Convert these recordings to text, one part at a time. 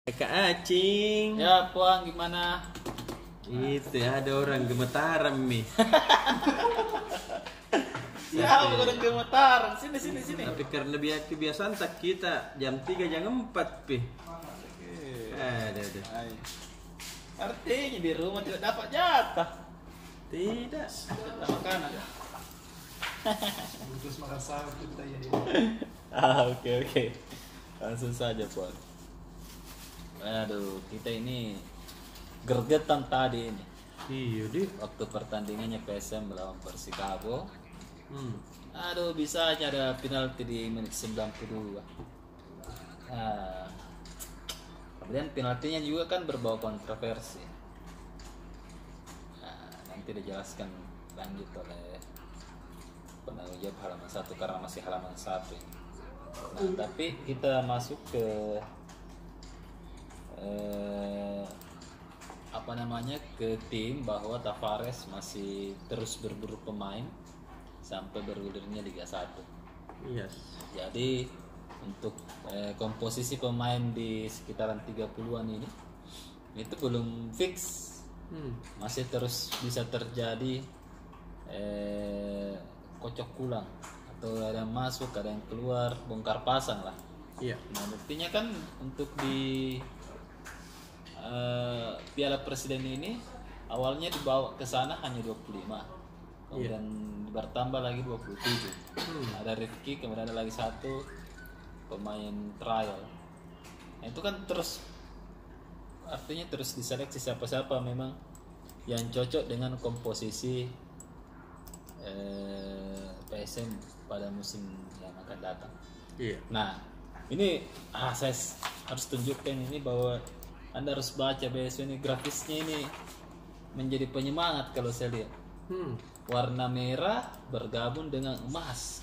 Kak Acing. Ya, Puang, gimana? Itu ya, ada orang gemetaran nih. Ya, orang gemetaran. Sini. Tapi karena kebiasaan tak kita jam 3 jam 4 pi. Ada. Artinya di rumah tidak dapat jatah. Tidak. Jatah makanan. Terus makan sahur kita ya. Oke. Langsung saja, Puang. Aduh, kita ini gergetan tadi ini. Iya deh. Waktu pertandingannya PSM melawan Persikabo. Hmm. Aduh, bisa aja ada penalti di menit 92. Nah, kemudian penaltinya juga kan berbau kontroversi. Nah, nanti dijelaskan lanjut oleh penanggung jawab halaman 1 karena masih halaman 1. Nah, tapi kita masuk ke ke tim bahwa Tavares masih terus berburu pemain sampai bergulirnya Liga 1. Yes. Jadi untuk komposisi pemain di sekitaran 30-an ini itu belum fix. Masih terus bisa terjadi kocok ulang atau ada yang masuk, ada yang keluar, bongkar pasang lah. Iya. Nah, buktinya kan untuk di Piala Presiden ini awalnya dibawa ke sana hanya 25, kemudian bertambah lagi 27. Ada Rifki, kemudian ada lagi satu pemain trial. Nah, itu kan terus artinya terus diseleksi siapa-siapa memang yang cocok dengan komposisi PSM pada musim yang akan datang. Iya. Nah, ini saya harus tunjukkan ini bahwa Anda harus baca besok ini grafisnya ini menjadi penyemangat kalau saya lihat. Warna merah bergabung dengan emas.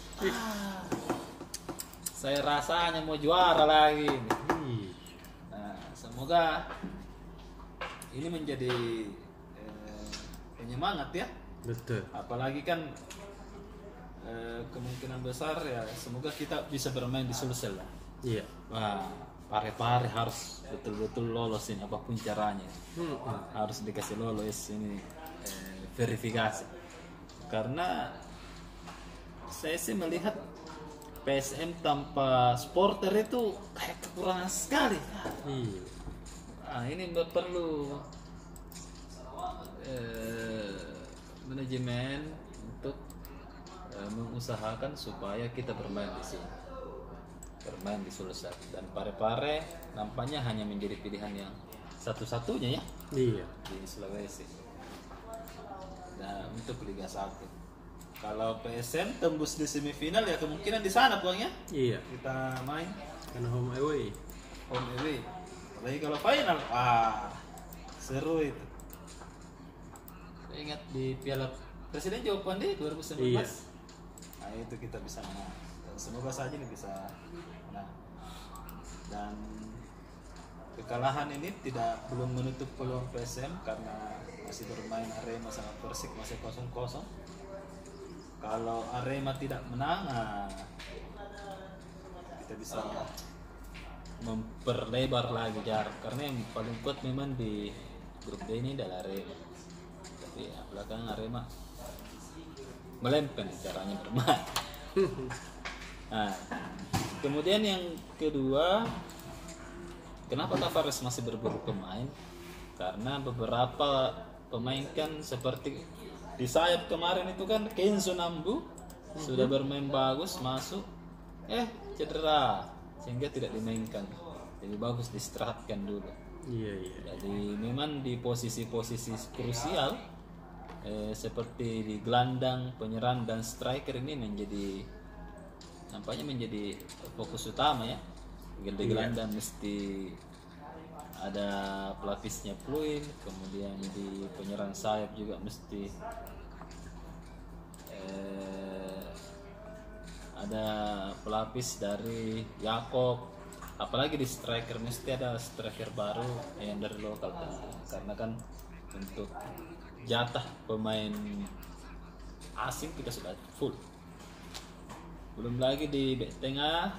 Saya rasanya mau juara lagi. Nah, semoga ini menjadi penyemangat ya. Betul. Apalagi kan kemungkinan besar ya semoga kita bisa bermain di Sulsel lah. Iya. Wah, pare-pare harus betul-betul lolos ini apapun caranya. Harus dikasih lolos ini verifikasi. Karena saya sih melihat PSM tanpa supporter itu kayak kekurangan sekali. Iya. Nah, ini perlu manajemen untuk mengusahakan supaya kita bermain di sini, bermain di Sulsel, dan pare-pare nampaknya hanya menjadi pilihan yang satu-satunya ya Iya. di Sulawesi. Nah, untuk Liga 1 kalau PSM tembus di semifinal ya kemungkinan di sana Puang ya Iya. kita main Karena home away. home away. Apalagi kalau final, seru itu. Saya ingat di Piala Presiden jawaban deh 2019. Iya. Nah, itu kita bisa menang. Dan semoga saja ini bisa menang. Dan kekalahan ini belum menutup peluang PSM karena masih bermain Arema sama Persik masih 0-0. Kalau Arema tidak menang, kita bisa memperlebar lagi jarak karena yang paling kuat memang di grup D ini adalah Arema. Tapi belakang Arema melempem caranya bermain. Nah, kemudian yang kedua, kenapa Tavares masih berburu pemain? Karena beberapa pemain kan seperti di sayap kemarin itu kan Kenzo Nambu sudah bermain bagus masuk, cedera sehingga tidak dimainkan. Jadi bagus diistirahatkan dulu. Iya. Jadi memang di posisi-posisi krusial seperti di gelandang, penyerang dan striker ini nampaknya menjadi fokus utama ya. Di gelandang mesti ada pelapisnya Pluim, kemudian di penyerang sayap juga mesti ada pelapis dari Yakob. Apalagi di striker mesti ada striker baru yang dari lokal karena kan untuk jatah pemain asing kita sudah full. Belum lagi di bek tengah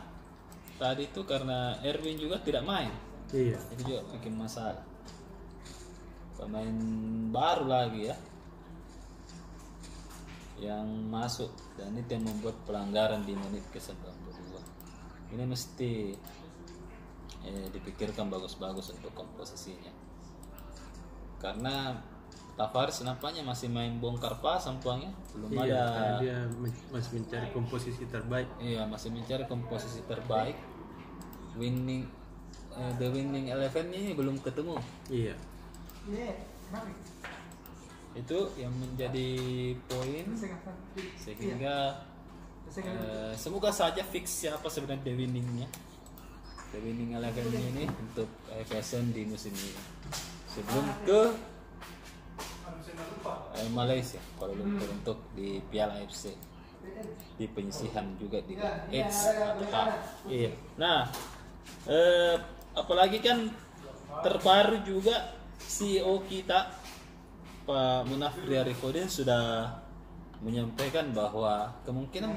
tadi itu karena Erwin juga tidak main. Iya. Itu juga bikin masalah. Pemain baru lagi ya yang masuk, dan itu yang membuat pelanggaran di menit ke-92. Ini mesti dipikirkan bagus-bagus untuk komposisinya, karena Tavares nampaknya masih main bongkar pasang puangnya, belum Iya, ada. karena dia masih mencari komposisi terbaik. Iya, masih mencari komposisi terbaik. The winning eleven ini belum ketemu. Iya. Itu yang menjadi poin, sehingga semoga saja fix siapa sebenarnya the winning eleven ini untuk FSM di musim ini sebelum ke Malaysia Kuala Lumpur untuk di Piala AFC, di penyisihan juga di H atau H. Iya. Nah, apalagi kan terbaru juga CEO kita Pak Munafri Arifudin sudah menyampaikan bahwa kemungkinan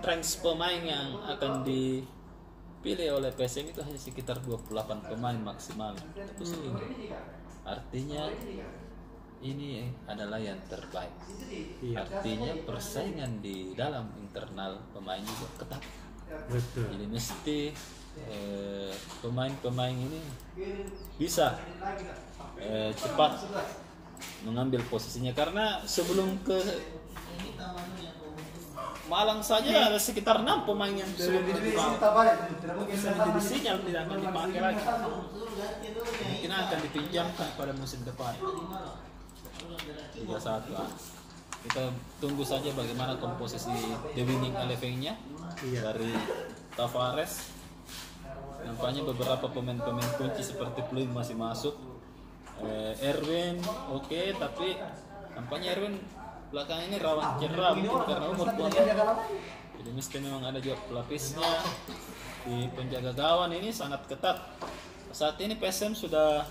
range pemain yang akan dipilih oleh PSM itu hanya sekitar 28 pemain maksimal untuk musim ini. Artinya ini adalah yang terbaik. Iya. Artinya persaingan di dalam internal pemain juga ketat. Betul. Jadi mesti pemain-pemain ini bisa cepat mengambil posisinya, karena sebelum ke Malang saja ada sekitar 6 pemain yang sudah bisa menjadi sinyal tidak akan dipakai lagi, mungkin akan dipinjamkan pada musim depan Liga 1. Kita tunggu saja bagaimana komposisi the winning eleven-nya. Iya. Dari Tavares nampaknya beberapa pemain-pemain kunci seperti Pluim masih masuk. Erwin oke, tapi nampaknya Erwin belakangan ini rawan cedera mungkin karena umur puangnya. Jadi mesti memang ada juga pelapisnya. Di penjaga gawang ini sangat ketat. Saat ini PSM sudah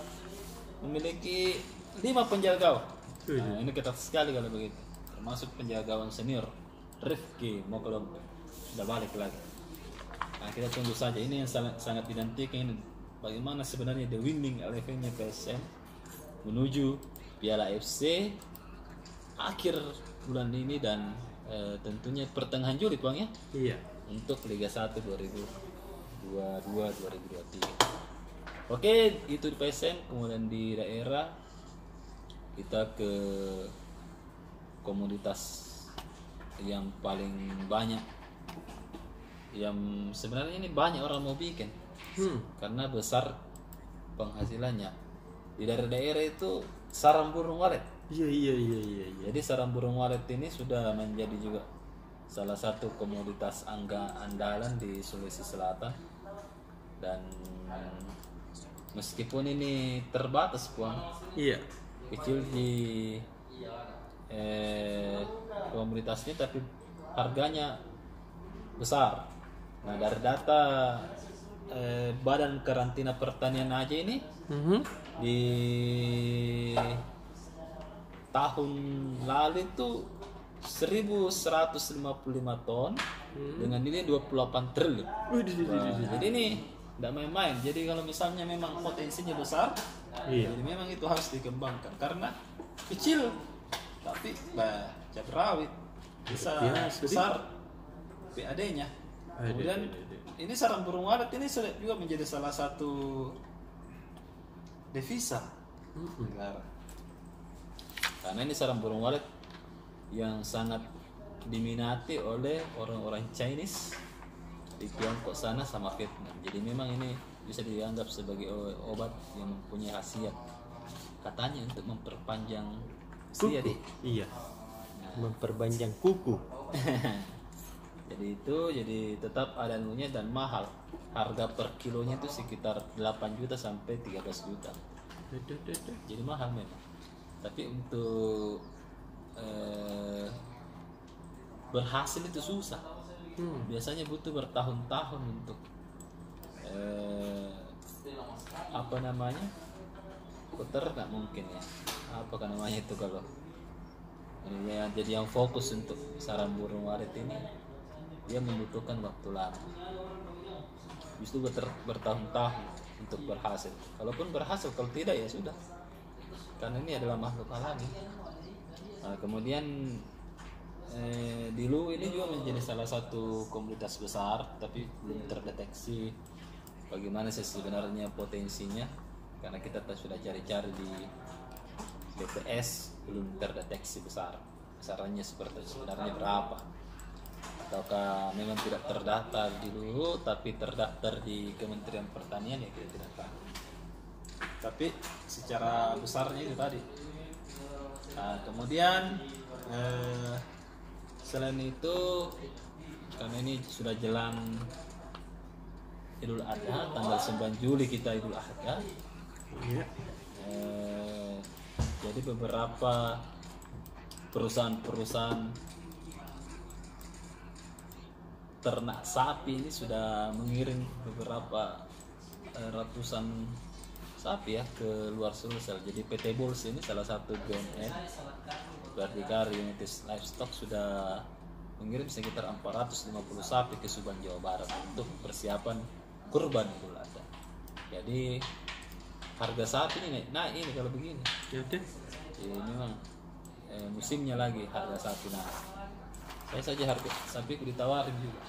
memiliki 5 penjaga gawang. Nah, ini ketat sekali kalau begitu. Termasuk penjaga gawang senior Rifki Mokolom sudah balik lagi. Nah, kita tunggu saja, ini yang sangat dinantikan, ini bagaimana sebenarnya the winning eleven-nya PSM menuju Piala FC akhir bulan ini dan tentunya pertengahan Juli Bang ya. Iya. Untuk Liga 1 2022-2023. Oke, itu di PSM. Kemudian di daerah kita ke komoditas yang paling banyak, yang sebenarnya ini banyak orang mau bikin karena besar penghasilannya. Di daerah-daerah itu sarang burung walet. Iya. Jadi sarang burung walet ini sudah menjadi juga salah satu komoditas andalan di Sulawesi Selatan, dan meskipun ini terbatas Puan, Iya. kecil di komoditasnya, tapi harganya besar. Nah, dari data Badan Karantina Pertanian aja ini di tahun lalu itu 1.155 ton dengan nilai 28 triliun. Jadi ini tidak main-main. Jadi kalau misalnya memang potensinya besar, Iya. jadi memang itu harus dikembangkan, karena kecil tapi cabai rawit bisa besar PAD-nya. Kemudian ini sarang burung walet ini sudah juga menjadi salah satu devisa negara. Karena ini sarang burung walet yang sangat diminati oleh orang-orang Chinese di Tiongkok sana sama Vietnam. Jadi memang ini bisa dianggap sebagai obat yang mempunyai khasiat katanya untuk memperpanjang usia deh. Iya. Memperpanjang kuku. Jadi tetap ada anunya dan mahal. Harga per kilonya itu sekitar 8 juta sampai 13 juta. Jadi mahal memang. Tapi untuk berhasil itu susah. Biasanya butuh bertahun-tahun untuk peternak mungkin ya. Apa namanya itu kalau ya, jadi yang fokus untuk sarang burung walet ini dia membutuhkan waktu lama. Justru bertahun-tahun untuk berhasil. Kalaupun berhasil, kalau tidak ya sudah, karena ini adalah makhluk alami. Nah, kemudian di Lu ini juga menjadi salah satu komunitas besar, tapi belum terdeteksi bagaimana sih sebenarnya potensinya, karena kita sudah cari-cari di BPS belum terdeteksi besarannya seperti sebenarnya berapa, ataukah memang tidak terdaftar di Lu tapi terdaftar di Kementerian Pertanian, ya kita tidak tahu. Tapi secara besarnya itu tadi. Nah, kemudian selain itu, karena ini sudah jelang Idul Adha, tanggal 9 Juli kita Idul Adha. Iya. Jadi beberapa perusahaan-perusahaan ternak sapi ini sudah mengirim beberapa ratusan sapi ya ke luar Sulsel. Jadi PT Bulls ini salah satu BUMN, Berdikari United Livestock, sudah mengirim sekitar 450 sapi ke Subang, Jawa Barat untuk persiapan kurban Idul Adha. Jadi harga sapi ini naik ini kalau begini. Jadi Ini memang musimnya lagi harga sapi naik. Saya saja harga sapi ditawarin juga.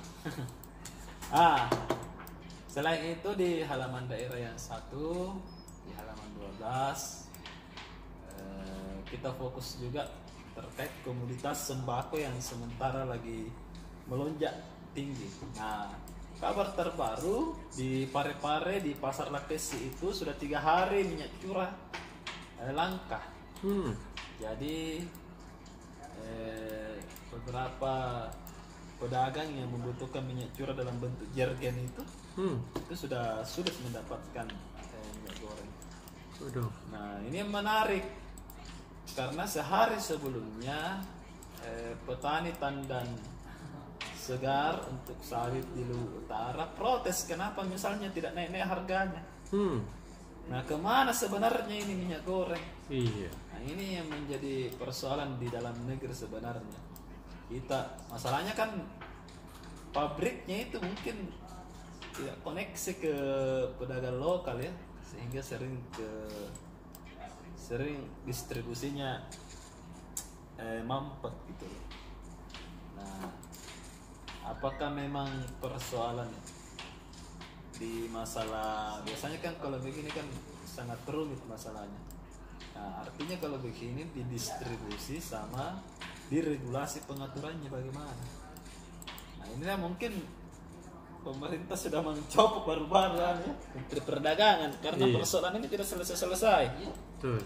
Selain itu di halaman daerah yang satu, di halaman 12, kita fokus juga terkait komoditas sembako yang sementara lagi melonjak tinggi. Nah, kabar terbaru di Parepare di Pasar Lakesi itu sudah 3 hari minyak curah langka. Jadi beberapa pedagang yang membutuhkan minyak curah dalam bentuk jergen itu sudah sulit mendapatkan minyak goreng. Nah, ini yang menarik karena sehari sebelumnya petani tandan segar untuk sawit di Luwu Utara protes kenapa misalnya tidak naik-naik harganya. Nah, kemana sebenarnya ini minyak goreng? Iya. Nah, ini yang menjadi persoalan di dalam negeri sebenarnya. Masalahnya kan pabriknya itu mungkin tidak koneksi ke pedagang lokal ya, sehingga sering distribusinya mampet gitu. Nah, apakah memang persoalan di masalah, biasanya kan kalau begini kan sangat rumit masalahnya. Nah, artinya kalau begini didistribusi sama diregulasi pengaturannya bagaimana. Nah, inilah mungkin pemerintah sudah mencoba baru-baru ya Menteri Perdagangan karena persoalan ini tidak selesai-selesai. Betul.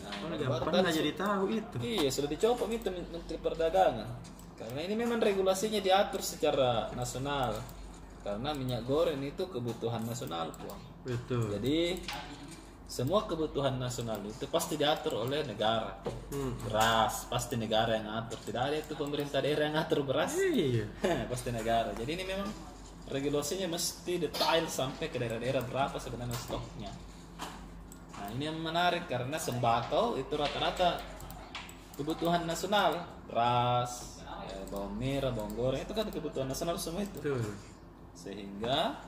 Nah, Jangan pernah jadi tahu itu. Iya, sudah dicoba itu Menteri Perdagangan. Karena ini memang regulasinya diatur secara nasional. Karena minyak goreng itu kebutuhan nasional, Puan. Betul. Jadi semua kebutuhan nasional itu pasti diatur oleh negara. Beras pasti negara yang atur. Tidak ada itu pemerintah daerah yang atur beras. Iya. Pasti negara. Jadi ini memang regulasinya mesti detail sampai ke daerah-daerah berapa sebenarnya stoknya. Nah, ini yang menarik karena sembako itu rata-rata kebutuhan nasional. Beras, bawang merah, bawang goreng itu kan kebutuhan nasional semua itu. Betul. Sehingga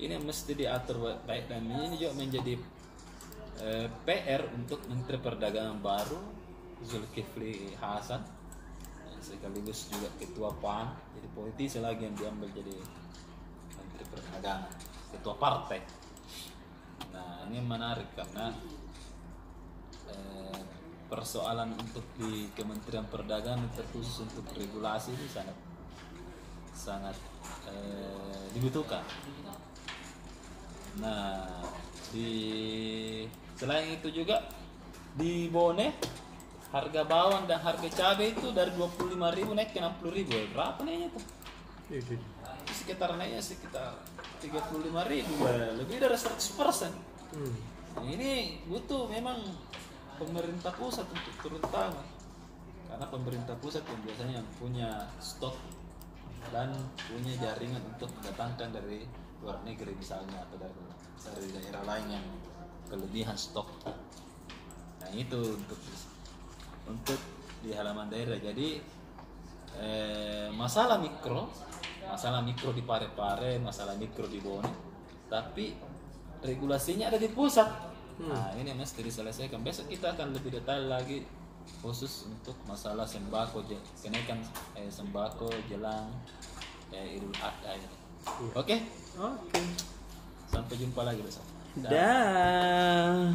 ini mesti diatur baik, dan ini juga menjadi PR untuk Menteri Perdagangan baru Zulkifli Hasan, sekaligus juga ketua PAN, jadi politisi lagi yang diambil jadi Menteri Perdagangan, ketua partai. Nah, ini menarik karena persoalan untuk di Kementerian Perdagangan terkhusus untuk regulasi ini sangat dibutuhkan. Nah, selain itu juga di Bone harga bawang dan harga cabai itu dari 25.000 naik ke 60.000. Berapa naiknya tuh? Sekitar naiknya sekitar 35.000, lebih dari 100%. Ini butuh memang pemerintah pusat untuk turun tangan, karena pemerintah pusat yang biasanya yang punya stok dan punya jaringan untuk mendatangkan dari luar negeri misalnya, atau dari daerah lain yang kelebihan stok. Nah, itu untuk di halaman daerah. Jadi masalah mikro masalah mikro di Parepare, masalah mikro di Bone, tapi regulasinya ada di pusat. Nah ini mesti diselesaikan. Besok kita akan lebih detail lagi khusus untuk masalah sembako, kenaikan sembako jelang Idul Adha ini. Oke? Oke. Sampai jumpa lagi besok. Dah.